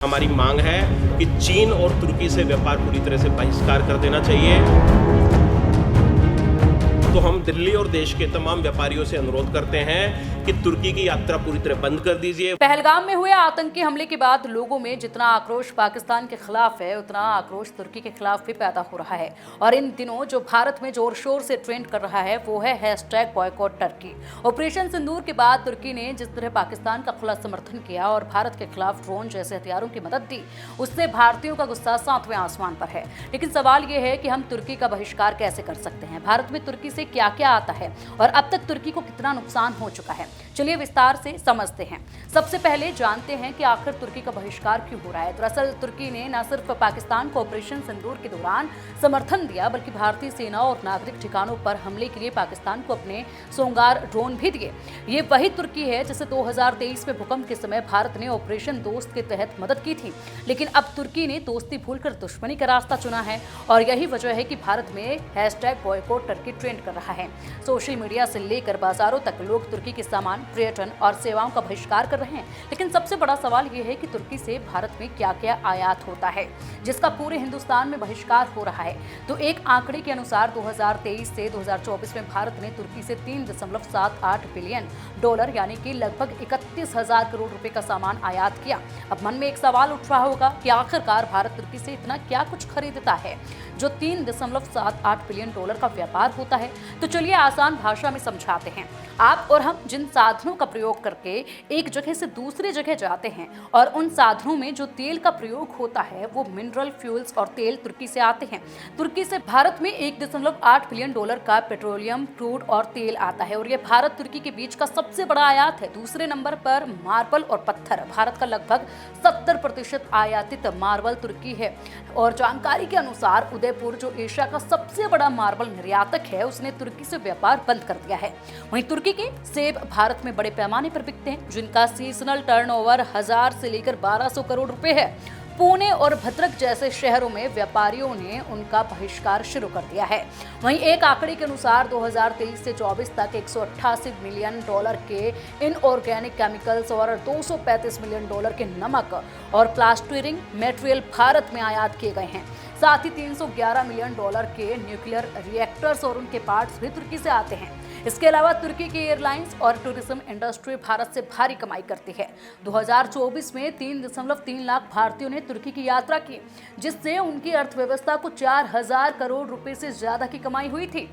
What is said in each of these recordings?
हमारी मांग है कि चीन और तुर्की से व्यापार पूरी तरह से बहिष्कार कर देना चाहिए। तो हम दिल्ली और देश के तमाम व्यापारियों से अनुरोध करते हैं कि तुर्की की यात्रा पूरी तरह बंद कर दीजिए। पहलगाम में हुए आतंकी हमले के बाद लोगों में जितना आक्रोश पाकिस्तान के खिलाफ है, उतना आक्रोश तुर्की के खिलाफ भी पैदा हो रहा है। और इन दिनों जो भारत में जोर शोर से ट्रेंड कर रहा है वो है #बॉयकॉट टर्की। ऑपरेशन सिंदूर के बाद तुर्की ने जिस तरह पाकिस्तान का खुला समर्थन किया और भारत के खिलाफ ड्रोन जैसे हथियारों की मदद दी, उससे भारतीयों का गुस्सा 7वें आसमान पर है। लेकिन सवाल ये है कि हम तुर्की का बहिष्कार कैसे कर सकते हैं? भारत में तुर्की से क्या क्या आता है और अब तक तुर्की को कितना नुकसान हो चुका है, चलिए विस्तार से समझते हैं। सबसे पहले जानते हैं कि आखिर तुर्की का बहिष्कार क्यों हो रहा है। दरअसल तुर्की ने न सिर्फ पाकिस्तान को ऑपरेशन सिंदूर के दौरान समर्थन दिया, बल्कि भारतीय सेना और नागरिक ठिकानों पर हमले के लिए पाकिस्तान को अपने सोंगार ड्रोन भी दिए। ये वही तुर्की है जिसे 2023 में भूकंप के समय भारत ने ऑपरेशन दोस्त के तहत मदद की थी। लेकिन अब तुर्की ने दोस्ती भूलकर दुश्मनी का रास्ता चुना है और यही वजह है कि भारत में #बॉयकॉट टर्की ट्रेंड कर रहा है। सोशल मीडिया से लेकर बाजारों तक लोग तुर्की के सामान, पर्यटन और सेवाओं का बहिष्कार कर रहे हैं। लेकिन सबसे बड़ा सवाल यह है कि तुर्की से भारत में क्या क्या आयात होता है जिसका पूरे हिंदुस्तान में बहिष्कार हो रहा है। तो एक आंकड़े के अनुसार 2023 से 2024 में भारत ने तुर्की से $3.78 बिलियन यानी कि लगभग 31,000 करोड़ रुपए का सामान आयात किया। अब मन में एक सवाल उठ रहा होगा कि आखिरकार भारत तुर्की से इतना क्या कुछ खरीदता है जो $3.78 बिलियन का व्यापार होता है। तो चलिए आसान भाषा में समझाते हैं। आप और हम जिन साधनों का प्रयोग करके एक जगह से दूसरी जगह जाते हैं और उन साधनों में जो तेल का प्रयोग होता है वो मिनरल फ्यूल्स और तेल तुर्की से आते हैं। तुर्की से भारत में $1.8 बिलियन का पेट्रोलियम, क्रूड और तेल आता है और ये भारत तुर्की के बीच का सबसे बड़ा आयात है। दूसरे नंबर पर मार्बल और पत्थर। भारत का लगभग 70% आयातित मार्बल तुर्की है और जानकारी के अनुसार उदयपुर जो एशिया का सबसे बड़ा मार्बल निर्यातक है, उसने तुर्की से व्यापार बंद कर दिया है। वहीं तुर्की के सेब भारत में बड़े पैमाने पर बिकते हैं जिनका सीजनल टर्नओवर 1000 से लेकर 1200 करोड़ रुपए है। पुणे और भद्रक जैसे शहरों में व्यापारियों ने उनका बहिष्कार शुरू कर दिया है। वहीं एक आंकड़े के अनुसार 2023 से 24 तक $188 मिलियन के इनऑर्गेनिक केमिकल्स और $235 मिलियन के नमक और प्लास्टरिंग मटेरियल भारत में आयात किए गए हैं। साथ ही $311 मिलियन के न्यूक्लियर रिएक्टर्स और उनके पार्ट्स भी तुर्की से आते हैं। इसके अलावा तुर्की की एयरलाइंस और टूरिज्म इंडस्ट्री भारत से भारी कमाई करती है। 2024 में 3.3 लाख भारतीयों ने तुर्की की यात्रा की, जिससे उनकी अर्थव्यवस्था को 4,000 करोड़ रुपए से ज्यादा की कमाई हुई थी।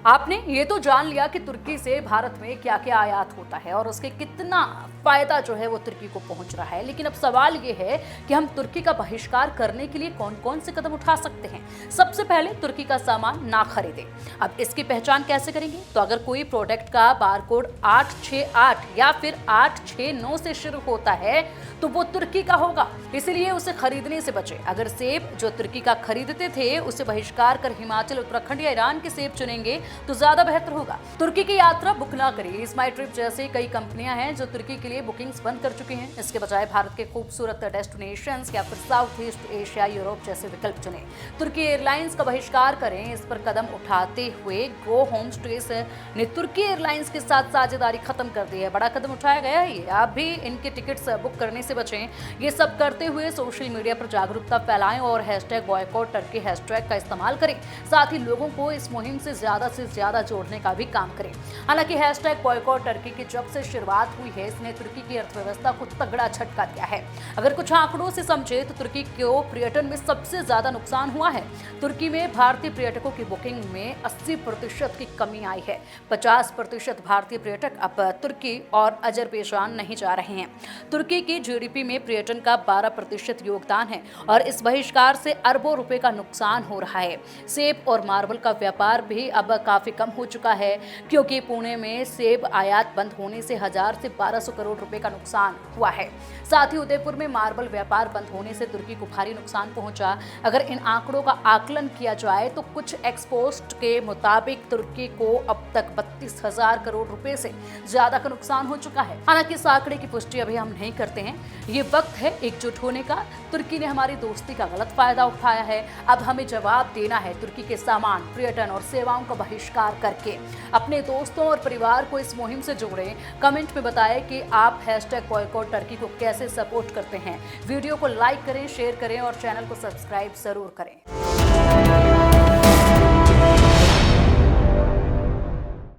आपने ये तो जान लिया कि तुर्की से भारत में क्या क्या आयात होता है और उसके कितना फायदा जो है वो तुर्की को पहुंच रहा है। लेकिन अब सवाल ये है कि हम तुर्की का बहिष्कार करने के लिए कौन कौन से कदम उठा सकते हैं। सबसे पहले तुर्की का सामान ना खरीदें। अब इसकी पहचान कैसे करेंगे? तो अगर कोई प्रोडक्ट का बारकोड 868 या फिर 869 से शुरू होता है तो वो तुर्की का होगा, इसलिए उसे खरीदने से बचें। अगर सेब जो तुर्की का खरीदते थे उसे बहिष्कार कर हिमाचल, उत्तराखंड या ईरान के सेब चुनेंगे तो ज्यादा बेहतर होगा। तुर्की की यात्रा बुक ना करिए। स्माई ट्रिप जैसे कई कंपनियां हैं जो तुर्की के लिए बुकिंग्स बंद कर चुकी हैं। इसके बजाय भारत के खूबसूरत डेस्टिनेशंस या फिर साउथ ईस्ट एशिया, यूरोप जैसे विकल्प चुनें। तुर्की एयरलाइंस का बहिष्कार करें। इस पर कदम उठाते हुए गो होम स्टेस ने तुर्की एयरलाइंस के साथ साझेदारी खत्म कर दी है। बड़ा कदम उठाया गया है ये। आप भी इनके टिकट्स बुक करने से बचें। ये सब करते हुए सोशल मीडिया पर जागरूकता फैलाएं और #बॉयकॉट टर्की हैशटैग का इस्तेमाल करें। साथ ही लोगों को इस मुहिम से ज्यादा जोड़ने का भी काम करें। हालांकि #बॉयकॉट टर्की की जब से शुरुआत हुई है, इसने तुर्की की अर्थव्यवस्था को तगड़ा झटका दिया है। अगर कुछ आंकड़ों से समझे तो तुर्की को पर्यटन में सबसे ज्यादा नुकसान हुआ है। तुर्की में भारतीय पर्यटकों की बुकिंग में 80% की कमी आई है। 50% भारतीय पर्यटक अब तुर्की और अजरबैजान नहीं जा रहे हैं। तुर्की की जीडीपी में पर्यटन का 12% योगदान है और इस बहिष्कार से अरबों रुपए का नुकसान हो रहा है। सेब और मार्बल का व्यापार भी अब काफी कम हो चुका है क्योंकि पुणे में सेब आयात बंद होने से 1000 से 1200 करोड़ रुपए का नुकसान हुआ है। साथ ही उदयपुर में मार्बल व्यापार बंद होने से तुर्की को भारी नुकसान पहुंचा। अगर इन आंकड़ों का आकलन किया जाए तो कुछ एक्सपोस्ट के मुताबिक तुर्की को अब तक 32,000 करोड़ रुपए से ज्यादा का नुकसान हो चुका है। हालांकि इस आंकड़े की पुष्टि अभी हम नहीं करते हैं। ये वक्त है एकजुट होने का। तुर्की ने हमारी दोस्ती का गलत फायदा उठाया है। अब हमें जवाब देना है। तुर्की के सामान, पर्यटन और सेवाओं का बहिष्कार बहिष्कार करके। अपने दोस्तों और परिवार को इस मुहिम से जोड़ें। कमेंट में बताएं कि आप #बॉयकॉट टर्की को कैसे सपोर्ट करते हैं। वीडियो को लाइक करें, शेयर करें और चैनल को सब्सक्राइब जरूर करें।